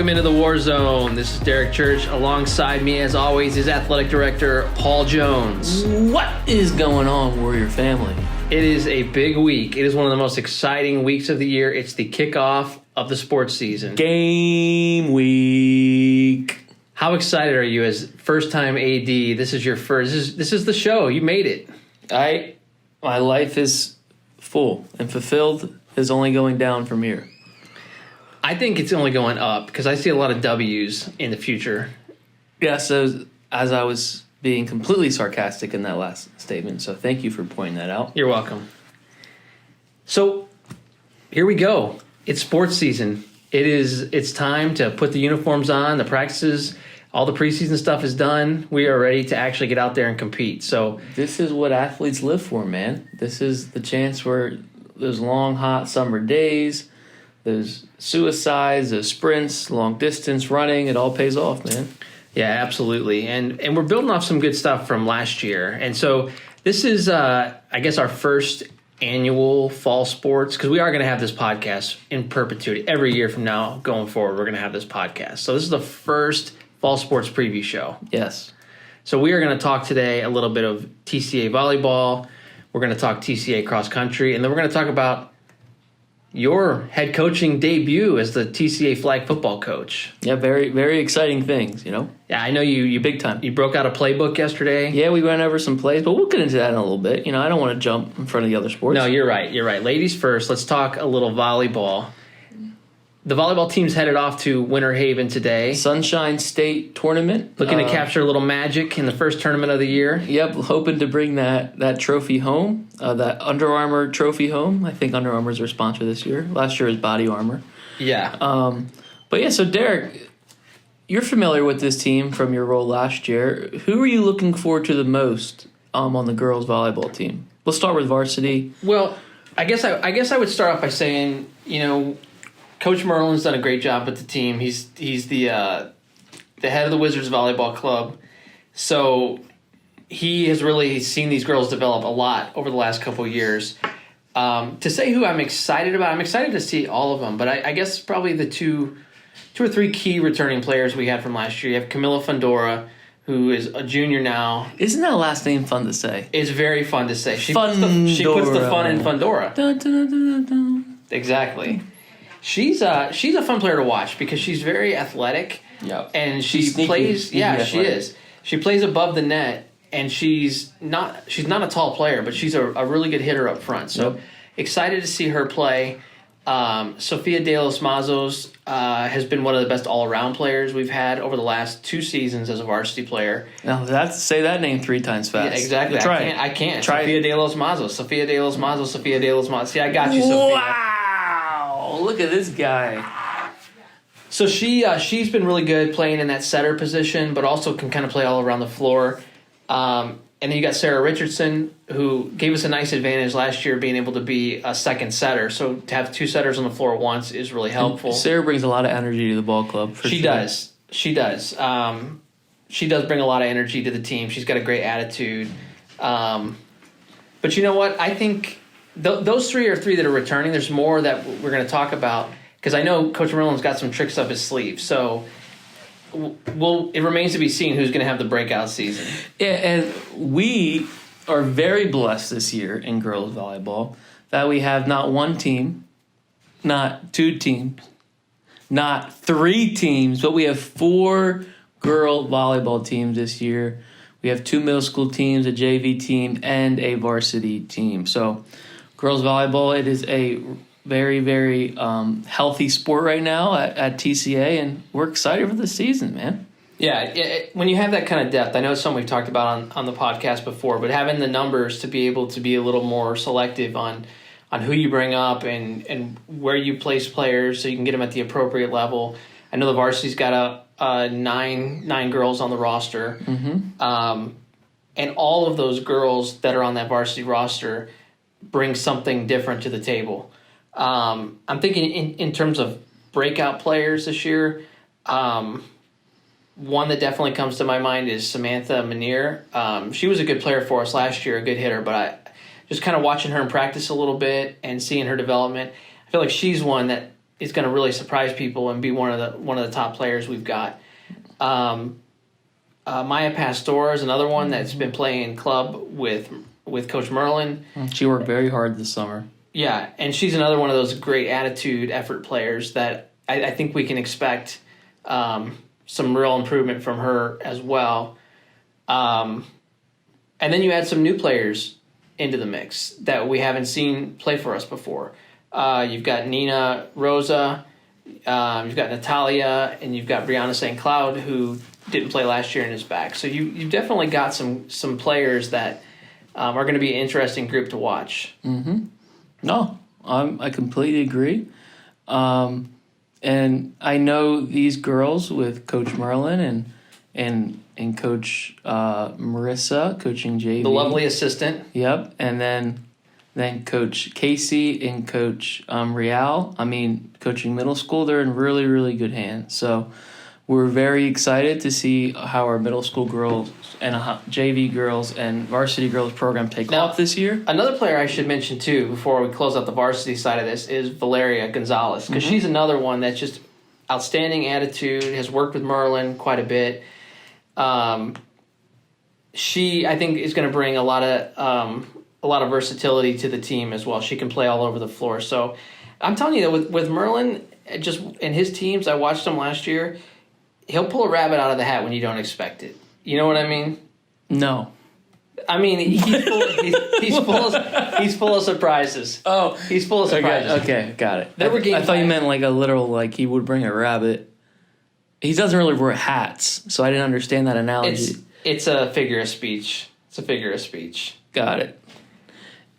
Welcome into the Warzone. This is Derek Church. Alongside me, as always, is Athletic Director Paul Jones. What is going on, Warrior family? It is a big week. It is one of the most exciting weeks of the year. It's the kickoff of the sports season. Game week. How excited are you as first-time AD? This is your first. This is the show. You made it. My life is full and fulfilled. Is only going down from here. I think it's only going up because I see a lot of W's in the future. Yeah, so as I was being completely sarcastic in that last statement, so thank you for pointing that out. You're welcome. So here we go. It's sports season. It's time to put the uniforms on, the practices, all the preseason stuff is done. We are ready to actually get out there and compete. So this is what athletes live for, man. This is the chance where those long, hot summer days, those suicides, those sprints, long distance running, it all pays off, man. Yeah, absolutely. And we're building off some good stuff from last year. And so this is, I guess, our first annual fall sports, because we are going to have this podcast in perpetuity. Every year from now going forward, we're going to have this podcast. So this is the first fall sports preview show. Yes. So we are going to talk today a little bit of TCA volleyball. We're going to talk TCA cross country. And then we're going to talk about your head coaching debut as the TCA flag football coach. Yeah, very, very exciting things, you know? Yeah, I know you big time. You broke out a playbook yesterday. Yeah, we went over some plays, but we'll get into that in a little bit. You know, I don't want to jump in front of the other sports. No, you're right. Ladies first, let's talk a little volleyball. The volleyball team's headed off to Winter Haven today. Sunshine State Tournament. Looking to capture a little magic in the first tournament of the year. Yep, hoping to bring that trophy home, that Under Armour trophy home. I think Under Armour's our sponsor this year. Last year was Body Armor. Yeah. But yeah, so Derek, you're familiar with this team from your role last year. Who are you looking forward to the most on the girls volleyball team? We'll start with varsity. Well, I guess I would start off by saying, Coach Merlin's done a great job with the team. He's the head of the Wizards volleyball club, so he has really seen these girls develop a lot over the last couple of years. To say who I'm excited about, I'm excited to see all of them, but I guess probably the two or three key returning players we had from last year. You have Camilla Fundora, who is a junior now. Isn't that last name fun to say? It's very fun to say. She puts the fun in Fundora. Dun, dun, dun, dun, dun. Exactly. She's a fun player to watch because she's very athletic. Yep. And she plays. She is. She plays above the net, and she's not a tall player, but she's a really good hitter up front. So excited to see her play. Sofia de los Mazos has been one of the best all-around players we've had over the last 2 seasons as a varsity player. Now, say that name 3 times fast. Yeah, exactly. I can't. Try Sofia it. de los Mazos. Sofia de los Mazos. Sofia de los Mazos. See, I got you, Sofia. Wow! Look at this guy. So she's been really good playing in that setter position, but also can kind of play all around the floor. And then you got Sarah Richardson, who gave us a nice advantage last year being able to be a second setter. So to have 2 setters on the floor at once is really helpful. And Sarah brings a lot of energy to the ball club. She does. She does bring a lot of energy to the team. She's got a great attitude. But you know what? I think those 3 are 3 that are returning. There's more that we're going to talk about because I know Coach Merlin's got some tricks up his sleeve. So it remains to be seen who's going to have the breakout season. Yeah, and we are very blessed this year in girls volleyball that we have not 1 team, not 2 teams, not 3 teams, but we have 4 girl volleyball teams this year. We have 2 middle school teams, a JV team, and a varsity team. So girls volleyball, it is a very, very healthy sport right now at TCA, and we're excited for the season, man. Yeah, when you have that kind of depth, I know it's something we've talked about on the podcast before, but having the numbers to be able to be a little more selective on who you bring up and where you place players so you can get them at the appropriate level. I know the varsity's got nine girls on the roster, and all of those girls that are on that varsity roster bring something different to the table. I'm thinking in terms of breakout players this year. One that definitely comes to my mind is Samantha Manier. She was a good player for us last year, a good hitter, but just kind of watching her in practice a little bit and seeing her development, I feel like she's one that is going to really surprise people and be one of the top players we've got. Maya Pastor is another one that's been playing club with Coach Merlin. She worked very hard this summer. Yeah, and she's another one of those great attitude, effort players that I think we can expect some real improvement from her as well. And then you add some new players into the mix that we haven't seen play for us before. You've got Nina Rosa, you've got Natalia, and you've got Brianna St. Cloud, who didn't play last year and is back. So you've definitely got some players that are going to be an interesting group to watch. Mm-hmm. No, I completely agree. And I know these girls with Coach Merlin and Coach Marissa coaching JV. The lovely assistant. Yep. And then Coach Casey and Coach Real. I mean, coaching middle school, they're in really, really good hands. So we're very excited to see how our middle school girls and JV girls and varsity girls program take off this year. Another player I should mention, too, before we close out the varsity side of this, is Valeria Gonzalez, because she's another one that's just outstanding attitude, has worked with Merlin quite a bit. She, I think, is going to bring a lot of versatility to the team as well. She can play all over the floor. So I'm telling you that with Merlin, just in his teams, I watched him last year, he'll pull a rabbit out of the hat when you don't expect it. You know what I mean? No. I mean, he's full of surprises. Oh. He's full of surprises. Okay, got it. I thought you meant like a literal, like he would bring a rabbit. He doesn't really wear hats, so I didn't understand that analogy. It's a figure of speech. Got it.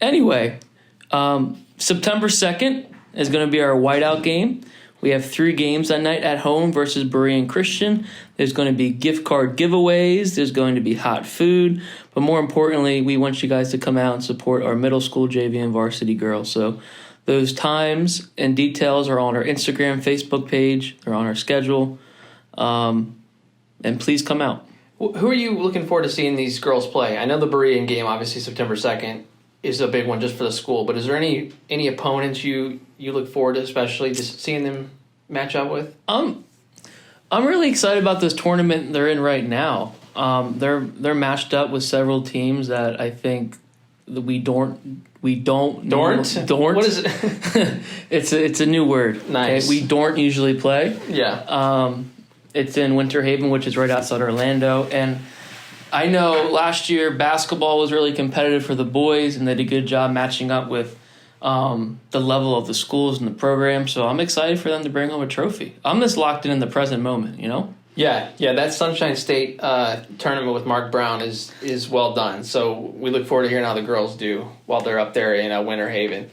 Anyway, September 2nd is going to be our whiteout game. We have 3 games that night at home versus Berean Christian. There's going to be gift card giveaways. There's going to be hot food. But more importantly, we want you guys to come out and support our middle school JV and varsity girls. So those times and details are on our Instagram, Facebook page. They're on our schedule. And please come out. Who are you looking forward to seeing these girls play? I know the Berean game, obviously September 2nd, is a big one just for the school. But is there any opponents you look forward to, especially just seeing them match up with? I'm really excited about this tournament they're in right now. They're matched up with several teams that I think that we don't. Dornt? What is it? It's a new word. Nice. Okay? We don't usually play. Yeah. It's in Winter Haven, which is right outside Orlando, and I know last year basketball was really competitive for the boys, and they did a good job matching up with the level of the schools and the program. So I'm excited for them to bring home a trophy. I'm just locked in the present moment, you know? Yeah. That Sunshine State tournament with Mark Brown is well done. So we look forward to hearing how the girls do while they're up there in Winter Haven.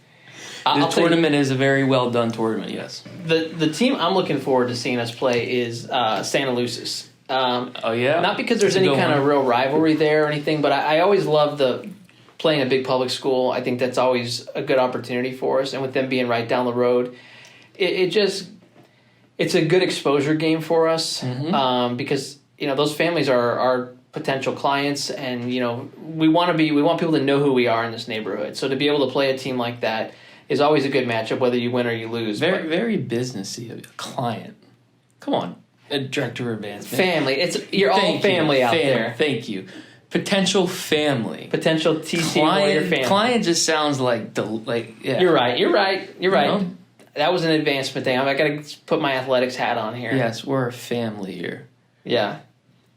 The tournament is a very well done tournament, yes. The team I'm looking forward to seeing us play is Santa Lucis. Oh, yeah? Not because there's any kind of real rivalry there or anything, but I always love playing a big public school. I think that's always a good opportunity for us. And with them being right down the road, it's a good exposure game for us because, those families are potential clients, and, we want people to know who we are in this neighborhood. So to be able to play a team like that is always a good matchup, whether you win or you lose. Very, very businessy of a client. Come on. A director of advancement. Family. You're all family out there. Thank you. Potential family. Potential TC Warrior family. Client just sounds like yeah. You're right. That was an advancement thing. I got to put my athletics hat on here. Yes, we're a family here. Yeah.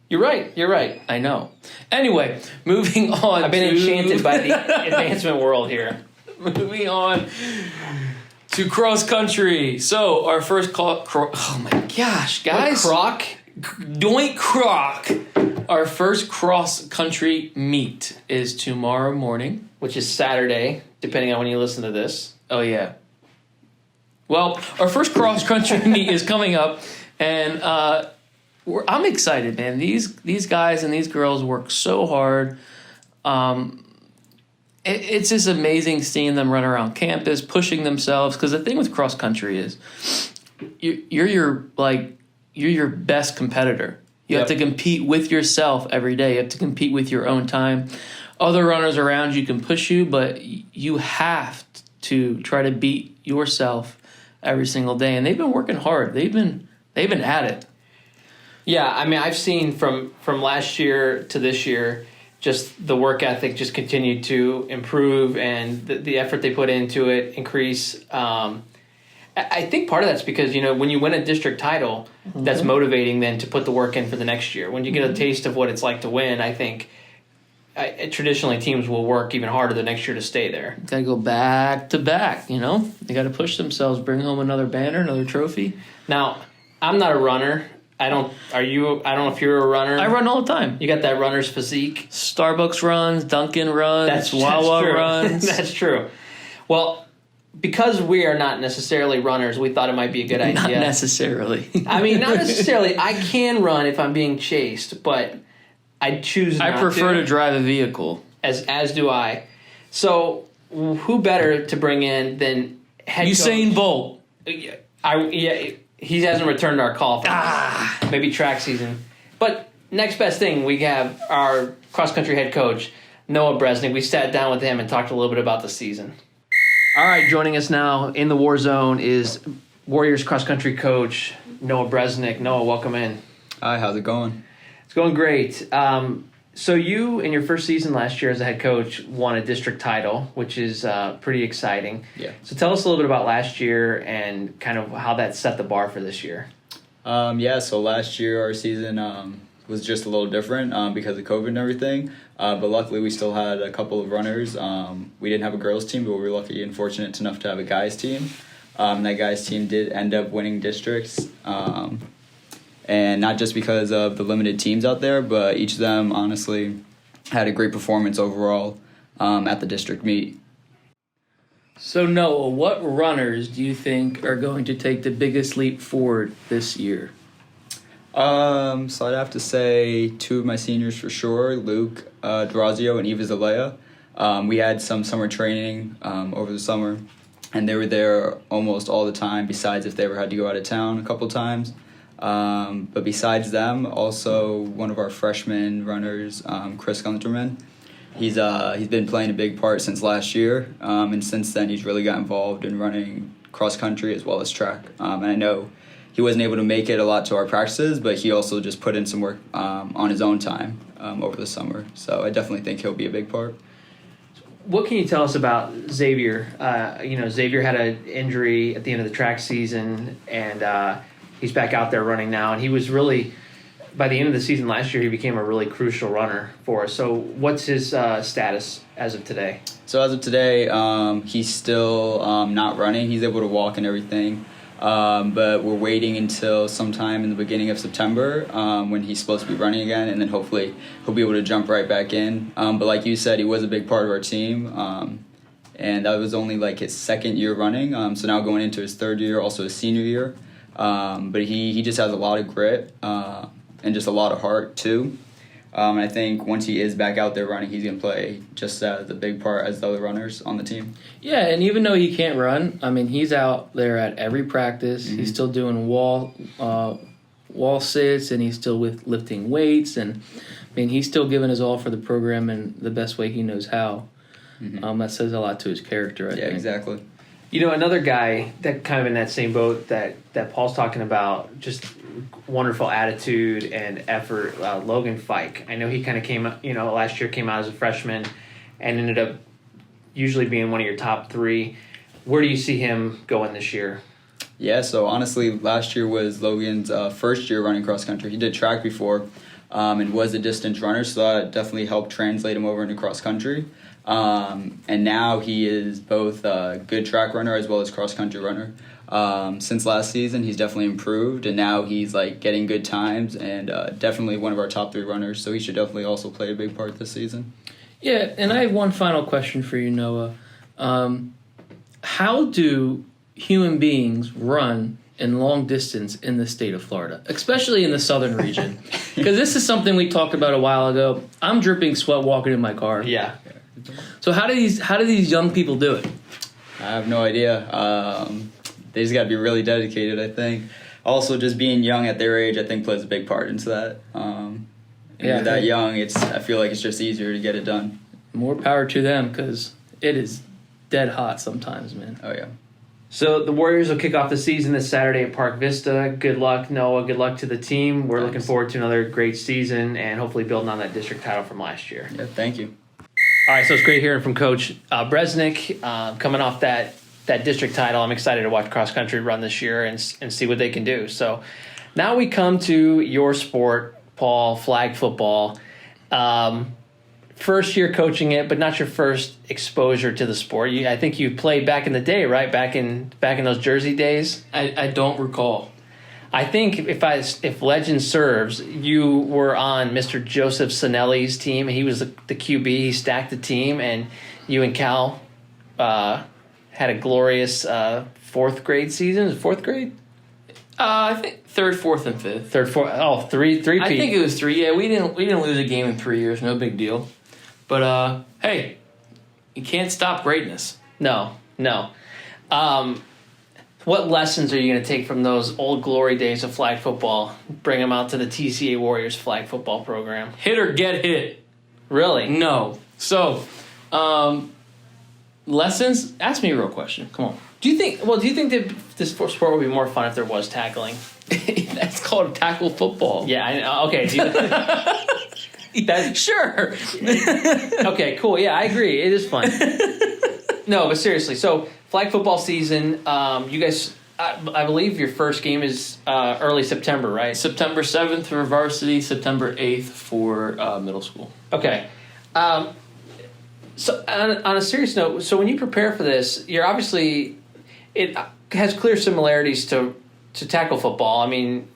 You're right. I know. Anyway, moving on. I've been enchanted by the advancement world here. Moving on to cross country. So our first oh my gosh, guys! Doink croc. Our first cross country meet is tomorrow morning, which is Saturday, depending on when you listen to this. Oh yeah. Well, our first cross country meet is coming up, and I'm excited, man. These guys and these girls work so hard. It's just amazing seeing them run around campus, pushing themselves. Because the thing with cross country is, you're your best competitor. You have to compete with yourself every day. You have to compete with your own time. Other runners around you can push you, but you have to try to beat yourself every single day, and they've been working hard. They've been at it. Yeah, I mean, I've seen from last year to this year, just the work ethic just continued to improve, and the effort they put into it increase. I think part of that's because, when you win a district title, that's motivating then to put the work in for the next year. When you get a taste of what it's like to win, I think traditionally teams will work even harder the next year to stay there. Got to go back to back, They got to push themselves, bring home another banner, another trophy. Now, I'm not a runner. I don't know if you're a runner. I run all the time. You got that runner's physique. Starbucks runs, Dunkin' runs, That's Wawa true. runs. That's true. Well, because we are not necessarily runners, we thought it might be a good idea. Not necessarily. I mean, not necessarily. I can run if I'm being chased, but I choose not to. I prefer to drive a vehicle. As do I. So, who better to bring in than head coach? Usain Bolt. He hasn't returned our call for maybe track season. But next best thing, we have our cross-country head coach, Noah Bresnick. We sat down with him and talked a little bit about the season. All right, joining us now in the Warzone is Warriors cross-country coach, Noah Bresnick. Noah, welcome in. Hi, how's it going? It's going great. So you, in your first season last year as a head coach, won a district title, which is pretty exciting. Yeah. So tell us a little bit about last year and kind of how that set the bar for this year. So last year our season was just a little different because of COVID and everything. But luckily we still had a couple of runners. We didn't have a girls team, but we were lucky and fortunate enough to have a guys team. That guys team did end up winning districts. And not just because of the limited teams out there, but each of them honestly had a great performance overall at the district meet. So Noah, what runners do you think are going to take the biggest leap forward this year? So I'd have to say two of my seniors for sure, Luke Durazio and Eva Zelaya. We had some summer training over the summer, and they were there almost all the time, besides if they ever had to go out of town a couple times. But besides them, also one of our freshman runners, Chris Gunterman, he's been playing a big part since last year, and since then he's really got involved in running cross country as well as track. And I know he wasn't able to make it a lot to our practices, but he also just put in some work on his own time over the summer. So I definitely think he'll be a big part. What can you tell us about Xavier? Xavier had an injury at the end of the track season, and he's back out there running now. And he was really, by the end of the season last year, he became a really crucial runner for us. So what's his status as of today? So as of today, he's still not running. He's able to walk and everything. But we're waiting until sometime in the beginning of September when he's supposed to be running again, and then hopefully he'll be able to jump right back in. But like you said, he was a big part of our team, and that was only like his second year running. So now going into his third year, also his senior year. But he just has a lot of grit and just a lot of heart too. And I think once he is back out there running, he's going to play just as a big part as the other runners on the team. Yeah, and even though he can't run, I mean, he's out there at every practice. Mm-hmm. He's still doing wall sits, and he's still lifting weights. And, I mean, he's still giving his all for the program in the best way he knows how. Mm-hmm. That says a lot to his character, I think. Yeah, exactly. Another guy that kind of in that same boat that Paul's talking about, just wonderful attitude and effort, Logan Fike. I know he kind of came, last year came out as a freshman and ended up usually being one of your top three. Where do you see him going this year? Yeah, so honestly, last year was Logan's first year running cross country. He did track before and was a distance runner, so that definitely helped translate him over into cross country. And now he is both a good track runner as well as cross country runner. Since last season, he's definitely improved, and now he's like getting good times and definitely one of our top three runners. So he should definitely also play a big part this season. Yeah, and I have one final question for you, Noah. How do human beings run in long distance in the state of Florida, especially in the southern region? Because this is something we talked about a while ago. I'm dripping sweat walking in my car. Yeah. So how do these young people do it? I have no idea. They just got to be really dedicated, I think. Also, just being young at their age, I think, plays a big part into that. When you're that young, I feel like it's just easier to get it done. More power to them, because it is dead hot sometimes, man. Oh, yeah. So the Warriors will kick off the season this Saturday at Park Vista. Good luck, Noah. Good luck to the team. We're looking forward to another great season and hopefully building on that district title from last year. Yeah, thank you. All right, so it's great hearing from Coach Bresnick coming off that district title. I'm excited to watch cross country run this year and see what they can do. So now we come to your sport, Paul, flag football. First year coaching it, but not your first exposure to the sport. I think you played back in the day, right? Back in those Jersey days. I don't recall. I think if legend serves, you were on Mr. Joseph Sinelli's team. He was the QB. He stacked the team, and you and Cal had a glorious fourth grade season. Is it fourth grade? I think third, fourth, and fifth. Third, fourth. Oh, three. I think it was 3. Yeah, we didn't lose a game in 3 years. No big deal. But hey, you can't stop greatness. No. What lessons are you going to take from those old glory days of flag football? Bring them out to the TCA Warriors flag football program. Hit or get hit. Really? No. So, lessons? Ask me a real question. Come on. Do you think that this sport would be more fun if there was tackling? That's called tackle football. Yeah, I know. Okay. Sure. Okay, cool. Yeah, I agree. It is fun. No, but seriously. So, flag football season, you guys, I believe your first game is early September, right? September 7th for varsity, September 8th for middle school. Okay. So, on a serious note, so when you prepare for this, you're obviously, it has clear similarities to tackle football. I mean,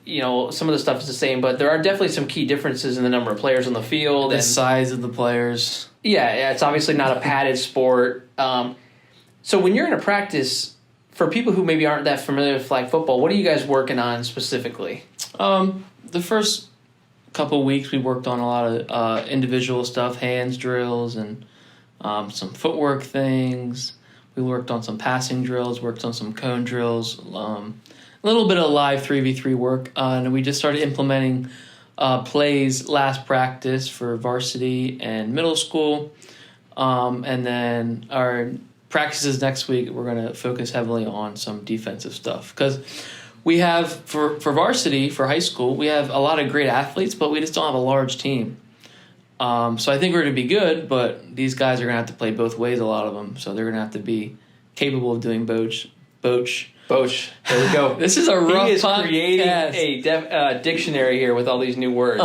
some of the stuff is the same, but there are definitely some key differences in the number of players on the field. The size of the players. Yeah, it's obviously not a padded sport. So when you're in a practice, for people who maybe aren't that familiar with flag football, what are you guys working on specifically? The first couple weeks we worked on a lot of individual stuff, hands drills and some footwork things. We worked on some passing drills, worked on some cone drills, a little bit of live 3v3 work, and we just started implementing plays last practice for varsity and middle school. And then our practices next week, we're going to focus heavily on some defensive stuff. Because we have, for varsity, for high school, we have a lot of great athletes, but we just don't have a large team. So I think we're going to be good, but these guys are going to have to play both ways, a lot of them. So they're going to have to be capable of doing boach. There we go. This is a rough He is podcast. creating a dictionary here with all these new words.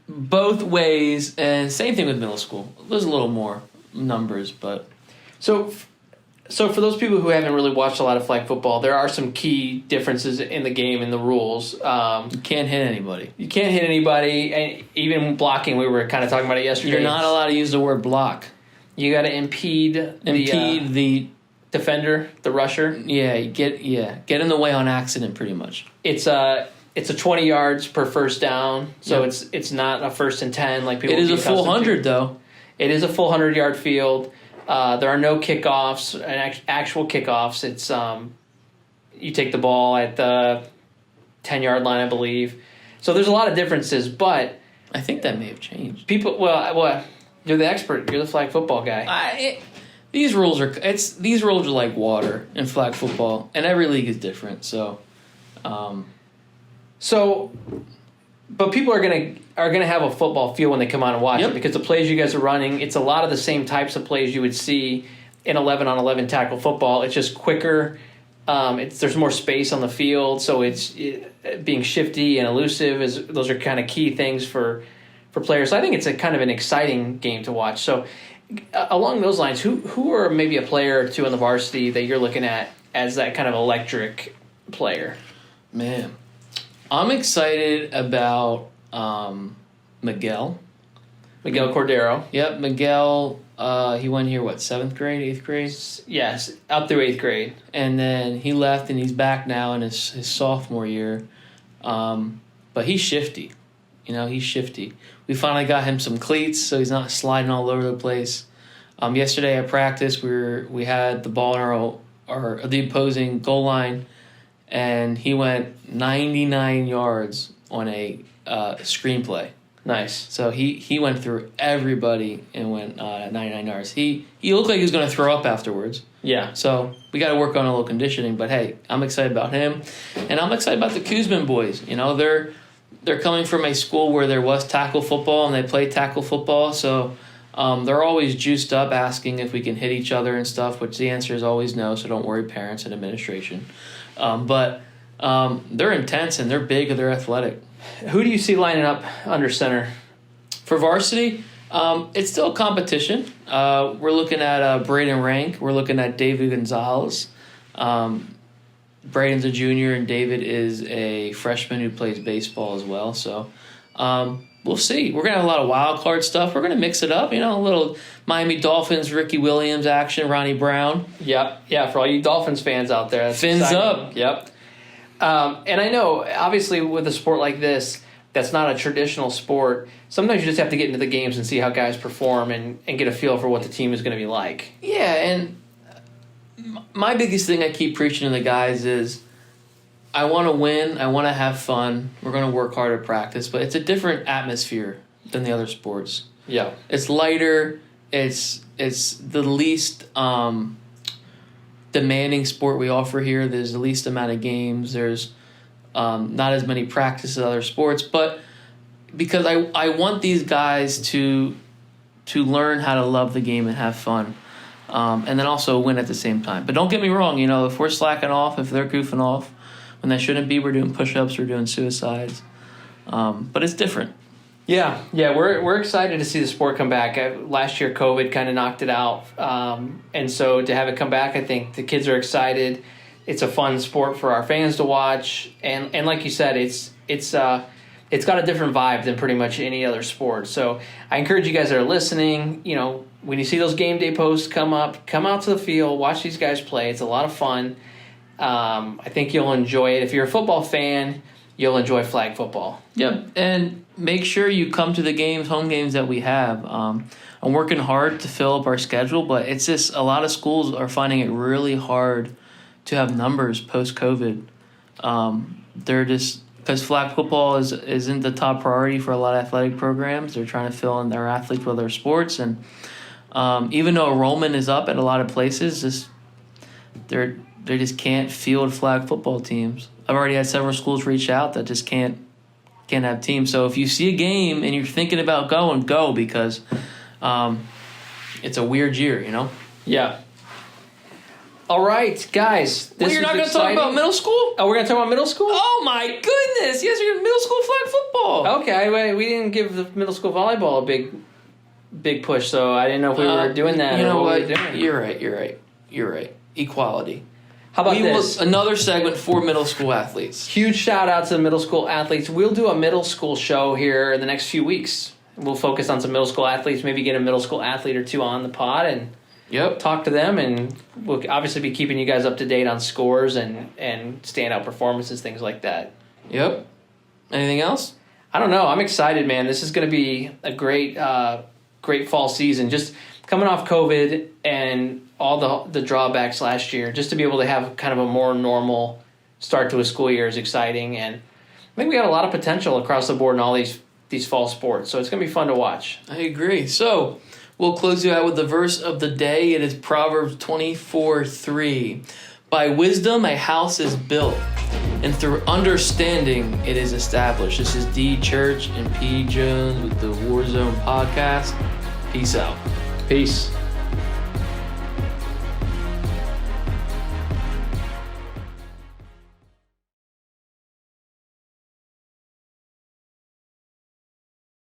Both ways, and same thing with middle school. There's a little more numbers, but... So for those people who haven't really watched a lot of flag football, there are some key differences in the game and the rules. You can't hit anybody. You can't hit anybody, and even blocking, we were kind of talking about it yesterday. You're not allowed to use the word block. You got to impede the defender, the rusher. Get in the way on accident, pretty much. It's a 20 yards per first down, so Yep. it's not a 1st and 10 like people. It is would a be full accustomed to. 100 though. It is a full 100-yard field. There are no kickoffs, actual kickoffs. It's you take the ball at the 10-yard line, I believe. So there's a lot of differences, but I think that may have changed. people. Well, you're the expert. You're the flag football guy. These rules are like water in flag football, and every league is different. So, but people are gonna have a football feel when they come out and watch Yep. it, because the plays you guys are running, it's a lot of the same types of plays you would see in 11-on-11 tackle football. It's just quicker. There's more space on the field, so being shifty and elusive those are kind of key things for players. So I think it's a kind of an exciting game to watch. So along those lines, who are maybe a player or two on the varsity that you're looking at as that kind of electric player? man, I'm excited about Miguel. Miguel Cordero. Yep, Miguel. He went here, 7th grade, 8th grade? Yes, up through 8th grade. And then he left, and he's back now in his sophomore year. But he's shifty. He's shifty. We finally got him some cleats, so he's not sliding all over the place. Yesterday at practice, we had the ball in the opposing goal line, and he went 99 yards on a screenplay. Nice. So he went through everybody and went 99 yards. He looked like he was going to throw up afterwards. Yeah. So we got to work on a little conditioning. But hey, I'm excited about him, and I'm excited about the Kuzman boys. You know, they're coming from a school where there was tackle football and they played tackle football. So they're always juiced up, asking if we can hit each other and stuff. Which the answer is always no. So don't worry, parents and administration. But they're intense and they're big and they're athletic. Who do you see lining up under center? For varsity, it's still a competition. We're looking at Braden Rank. We're looking at David Gonzalez. Braden's a junior, and David is a freshman who plays baseball as well. So we'll see. We're going to have a lot of wild card stuff. We're going to mix it up. You know, a little Miami Dolphins, Ricky Williams action, Ronnie Brown. Yep. Yeah, for all you Dolphins fans out there. That's Fins exciting. up. Yep. And I know, obviously, with a sport like this, that's not a traditional sport. Sometimes you just have to get into the games and see how guys perform and get a feel for what the team is going to be like. Yeah, and my biggest thing I keep preaching to the guys is I want to win. I want to have fun. We're going to work hard at practice, but it's a different atmosphere than the other sports. Yeah. It's lighter. It's the least demanding sport we offer here. There's the least amount of games. There's not as many practices as other sports, but because I want these guys to learn how to love the game and have fun, and then also win at the same time. But don't get me wrong, you know, if we're slacking off, if they're goofing off when they shouldn't be, we're doing push-ups, we're doing suicides, but it's different. Yeah, we're excited to see the sport come back. Last year, COVID kind of knocked it out, and so to have it come back, I think the kids are excited. It's a fun sport for our fans to watch, and like you said, it's got a different vibe than pretty much any other sport. So I encourage you guys that are listening, you know, when you see those game day posts come up, come out to the field, watch these guys play. It's a lot of fun. I think you'll enjoy it. If you're a football fan, you'll enjoy flag football. Yep, and make sure you come to the games, home games that we have. I'm working hard to fill up our schedule, but it's just a lot of schools are finding it really hard to have numbers post-COVID. They're just, because flag football isn't the top priority for a lot of athletic programs. They're trying to fill in their athletes with other sports, and even though enrollment is up at a lot of places, they just can't field flag football teams. I've already had several schools reach out that just can't have teams. So if you see a game and you're thinking about going, go, because it's a weird year, you know? Yeah. All right, guys. Well, you're not going to talk about middle school? Oh, we're going to talk about middle school? Oh, my goodness. Yes, you're middle school flag football. Okay, we didn't give the middle school volleyball a big push, so I didn't know if we were doing that. You know what? We were doing. You're right. Equality. How about this? Another segment for middle school athletes. Huge shout out to the middle school athletes. We'll do a middle school show here in the next few weeks. We'll focus on some middle school athletes, maybe get a middle school athlete or two on the pod and talk to them. And we'll obviously be keeping you guys up to date on scores and standout performances, things like that. Yep. Anything else? I don't know. I'm excited, man. This is going to be a great fall season. Just coming off COVID and all the drawbacks last year, just to be able to have kind of a more normal start to a school year is exciting. And I think we got a lot of potential across the board in all these fall sports. So it's going to be fun to watch. I agree. So we'll close you out with the verse of the day. It is Proverbs 24:3. By wisdom a house is built, and through understanding it is established. This is D Church and P Jones with the Warzone podcast. Peace out. Peace.